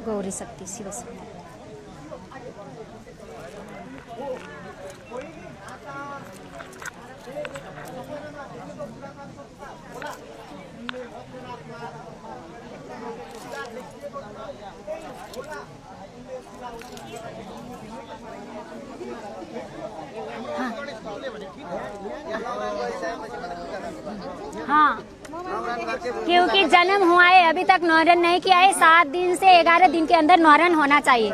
गौरी शक्ति शिव शक्ति। हाँ, क्योंकि जन्म हुआ है अभी तक नौरन नहीं किया है। 7 दिन से 11 दिन के अंदर नौरन होना चाहिए।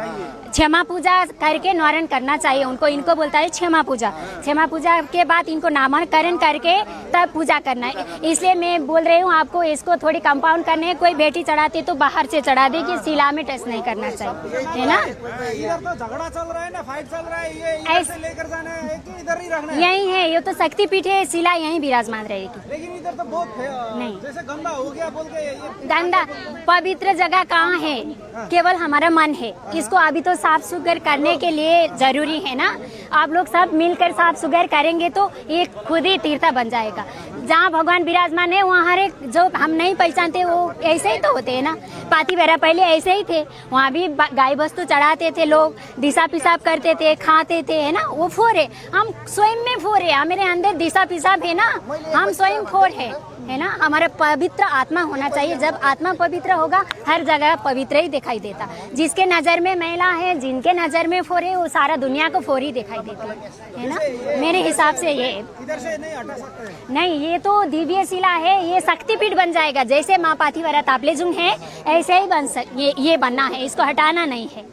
क्षमा पूजा करके नौरन करना चाहिए उनको। इनको बोलता है क्षमा पूजा। क्षमा पूजा के बाद इनको नामकरण करके तब पूजा करना है। इसलिए मैं बोल रही हूँ आपको, इसको थोड़ी कंपाउंड करने। कोई बेटी चढ़ाती तो बाहर से चढ़ा देगी, शिला में टच नहीं करना चाहिए, है ना। इधर तो झगड़ा चल रहा है ना, फाइट चल रहा है, ये इधर से लेकर जाना है कि इधर ही रखना है? यही है, ये तो शक्तिपीठ है, शिला यहीं विराजमान रहेगी। लेकिन इधर तो बहुत नहीं, जैसे गंदा हो गया बोल के गंदा पवित्र जगह कहाँ है? केवल हमारा मन है। इसको अभी तो साफ सुथरा करने के लिए जरूरी है ना। आप लोग सब मिलकर साफ सुथरा करेंगे तो ये खुद ही तीर्थ बन जाएगा। जहाँ भगवान विराजमान है वहाँ हर एक जो हम नहीं पहचानते वो ऐसे ही तो होते हैं ना। पातीवरा पहले ऐसे ही थे, वहाँ भी गाय वस्तु चढ़ाते थे लोग, दिशा पिसाब करते थे, खाते थे, है ना। वो फोर है, हम स्वयं में फोर है। मेरे अंदर दिशा पिसाब है ना, हम स्वयं फोर है ना। हमारा पवित्र आत्मा होना चाहिए। जब आत्मा पवित्र होगा हर जगह पवित्र ही दिखाई देता। जिसके नजर में मैला है, जिनके नजर में फोर है, वो सारा दुनिया को फोर ही दिखाई देती है ना। मेरे हिसाब से ये इधर से नहीं हटा सकते। नहीं, ये तो दिव्य शिला है, ये शक्तिपीठ बन जाएगा। जैसे माँ पाथीवरा तापलेजुंग है ऐसे ही ये बनना है, इसको हटाना नहीं है।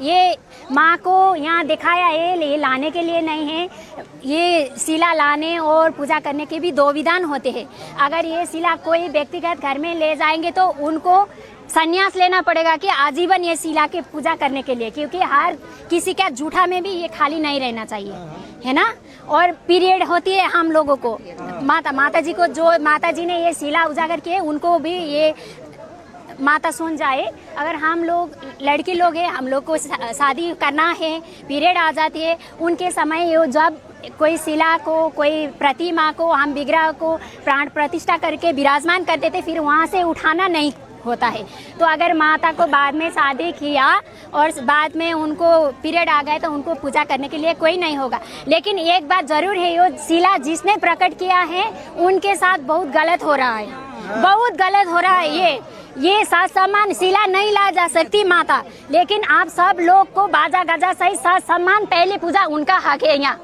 ये माँ को यहाँ दिखाया है, ये लाने के लिए नहीं है। ये शिला लाने और पूजा करने के भी 2 विधान होते हैं। अगर ये शिला कोई व्यक्तिगत घर में ले जाएंगे तो उनको संन्यास लेना पड़ेगा कि आजीवन ये शिला की पूजा करने के लिए, क्योंकि हर किसी का जूठा में भी ये खाली नहीं रहना चाहिए, है ना। और पीरियड होती है हम लोगों को, माता जी को, जो माता जी ने ये शिला उजागर किए उनको भी ये माता सुन जाए। अगर हम लोग लड़की लोग हैं, हम लोग को शादी करना है, पीरियड आ जाती है, उनके समय ये जब कोई शिला को, कोई प्रतिमा को, हम विग्रह को प्राण प्रतिष्ठा करके विराजमान करते थे, फिर वहाँ से उठाना नहीं होता है। तो अगर माता को बाद में शादी किया और बाद में उनको पीरियड आ गए तो उनको पूजा करने के लिए कोई नहीं होगा। लेकिन एक बात जरूर है, ये शिला जिसने प्रकट किया है उनके साथ बहुत गलत हो रहा है, बहुत गलत हो रहा है। ये साथ सम्मान शिला नहीं ला जा सकती माता, लेकिन आप सब लोग को बाजा गाजा सही साथ सम्मान, पहले पूजा उनका हक है। यहाँ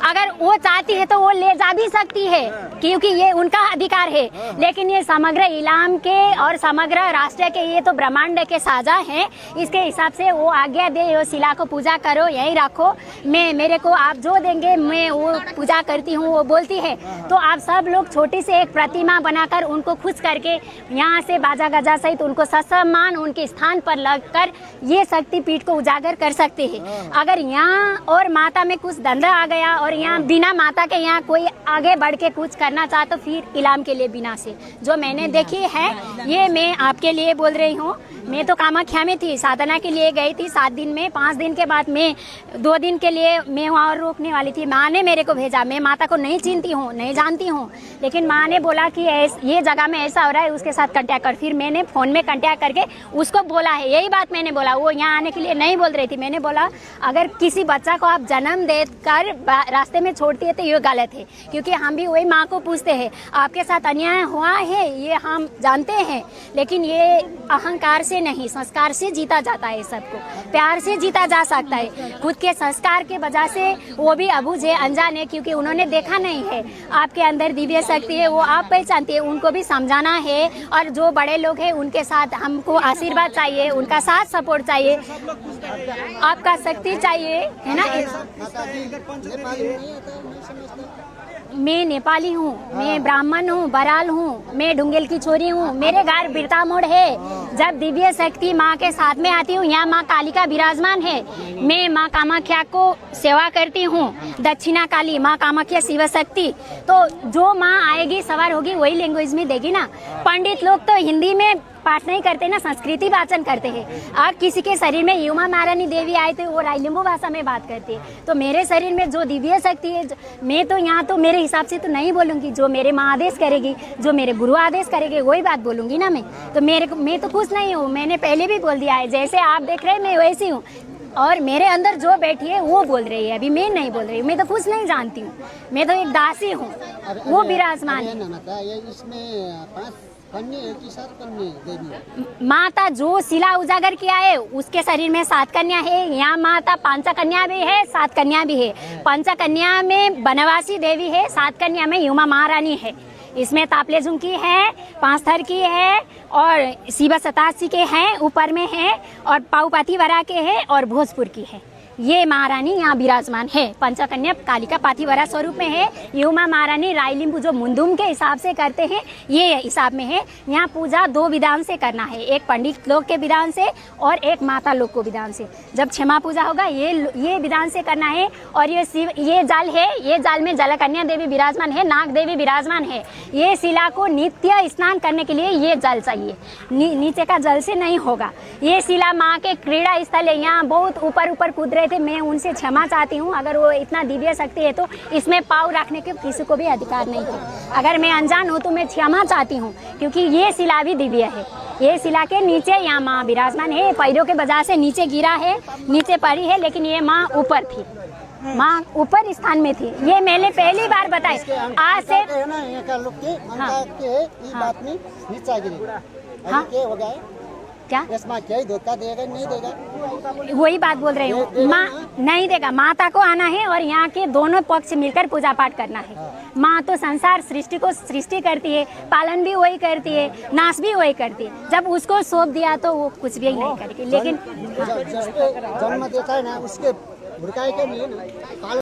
अगर वो चाहती है तो वो ले जा भी सकती है, क्योंकि ये उनका अधिकार है। लेकिन ये समग्र इलाम के और समग्र राष्ट्र के, ये तो ब्रह्मांड के साझा है। इसके हिसाब से वो आज्ञा दे, वो शिला को पूजा करो, यही रखो, मैं मेरे को आप जो देंगे मैं वो पूजा करती हूँ, वो बोलती है। तो आप सब लोग छोटी से एक प्रतिमा बनाकर उनको खुश करके यहाँ से बाजा गाजा सहित उनको ससम्मान उनके स्थान पर लगकर ये शक्तिपीठ को उजागर कर सकते हैं। अगर यहाँ और माता में कुछ धंधा आ गया और यहाँ बिना माता के यहाँ कोई आगे बढ़ के कुछ करना चाहे तो फिर इलाम के लिए बिना से जो मैंने देखी है, ये मैं आपके लिए बोल रही हूँ। मैं तो कामाख्या में थी, साधना के लिए गई थी 7 दिन में। 5 दिन के बाद मैं 2 दिन के लिए मैं वहाँ और रुकने वाली थी। माँ ने मेरे को भेजा, मैं माता को नहीं चिनती हूँ, नहीं जानती हूँ, लेकिन माँ ने बोला कि ये जगह में ऐसा हो रहा है, उसके साथ कांटेक्ट कर। फिर मैंने फ़ोन में कांटेक्ट करके उसको बोला है, यही बात मैंने बोला। वो यहाँ आने के लिए नहीं बोल रही थी। मैंने बोला अगर किसी बच्चा को आप जन्म देकर रास्ते में छोड़ती है तो ये गलत है, क्योंकि हम भी वही माँ को पूछते हैं, आपके साथ अन्याय हुआ है ये हम जानते हैं, लेकिन ये अहंकार से नहीं, संस्कार से जीता जाता है। सबको प्यार से जीता जा सकता है। खुद के संस्कार के वजह से वो भी अबूझ है, अनजान है, क्योंकि उन्होंने देखा नहीं है। आपके अंदर दिव्य शक्ति है, वो आप पहचानती है, उनको भी समझाना है। और जो बड़े लोग हैं उनके साथ हमको आशीर्वाद चाहिए, उनका साथ सपोर्ट चाहिए, आपका शक्ति चाहिए, है ना। मैं नेपाली हूँ, मैं ब्राह्मण हूँ, बराल हूँ, मैं ढुंगेल की छोरी हूँ, मेरे घर बिरता मोड़ है। जब दिव्य शक्ति माँ के साथ में आती हूँ, यहाँ माँ कालिका विराजमान है। मैं माँ कामाख्या को सेवा करती हूँ, दक्षिणा काली माँ कामाख्या शिव शक्ति। तो जो माँ आएगी सवार होगी वही लैंग्वेज में देगी ना। पंडित लोग तो हिंदी में पाठ नहीं करते ना, संस्कृति वाचन करते हैं। अब किसी के शरीर में युमा महारानी देवी आए थे, वो रायलिम्बू भाषा में बात करती है। तो मेरे शरीर में जो दिव्य शक्ति है, मैं तो यहाँ तो मेरे हिसाब से तो नहीं बोलूँगी, जो मेरे माँ आदेश करेगी, जो मेरे गुरु आदेश करेंगे वही बात बोलूँगी ना मैं। तो मैं तो कुछ खुश नहीं हूँ, मैंने पहले भी बोल दिया है, जैसे आप देख रहे हैं मैं वैसी हूँ, और मेरे अंदर जो बैठी है वो बोल रही है, अभी मैं नहीं बोल रही हूँ, मैं तो कुछ नहीं जानती हूँ, मैं तो एक दासी हूँ, वो विराजमान है। इसमें 5 कन्या है कि 7 कन्या देवी? माता जो शिला उजागर किया है उसके शरीर में 7 कन्या है, यहाँ माता 5 कन्या भी है, 7 कन्या भी है। 5 कन्या में बनवासी देवी है, 7 कन्या में युमा महारानी है। इसमें तापलेजुंग की है, 5 थर की है, और शिवा 87 के हैं ऊपर में है, और पाऊपाती वरा के है, और भोजपुर की है। ये महारानी यहाँ विराजमान है, पंचकन्या कालिका पाथिवरा स्वरूप में है। युमा महारानी रायलिंबू जो मुंदुम के हिसाब से करते हैं ये हिसाब में है। यहाँ पूजा 2 विधान से करना है, एक पंडित लोग के विधान से और एक माता लोग को विधान से। जब क्षमा पूजा होगा ये विधान से करना है। और ये शिव ये जाल है, ये जाल में जलकन्या देवी विराजमान है, नाग देवी विराजमान है। ये शिला को नित्य स्नान करने के लिए ये जल चाहिए, नीचे का जल से नहीं होगा। ये शिला माँ के क्रीड़ा स्थल है, यहाँ बहुत ऊपर ऊपर कूद रहे थे, मैं उनसे क्षमा चाहती हूँ। अगर वो इतना दिव्य शक्ति है तो इसमें पाँव रखने के किसी को भी अधिकार नहीं है। अगर मैं अनजान हूँ तो मैं क्षमा चाहती हूँ, क्योंकि ये शिला भी दिव्य है। ये शिला के नीचे यहाँ माँ विराजमान है, पैरों के वजह से नीचे गिरा है, नीचे पड़ी है, लेकिन ये माँ ऊपर थी, माँ ऊपर स्थान में थी। ये मैंने पहली बार बताई। आज से क्या धोखा देगा नहीं देगा? वही बात बोल रही हूँ, माँ नहीं देगा। माता को आना है और यहाँ के दोनों पक्ष मिलकर पूजा पाठ करना है। माँ तो संसार सृष्टि को सृष्टि करती है, पालन भी वही करती है, नाश भी वही करती है। जब उसको सौंप दिया तो वो कुछ भी नहीं करेगी। लेकिन जन्म देता है ना उसके भुड़काई के लिए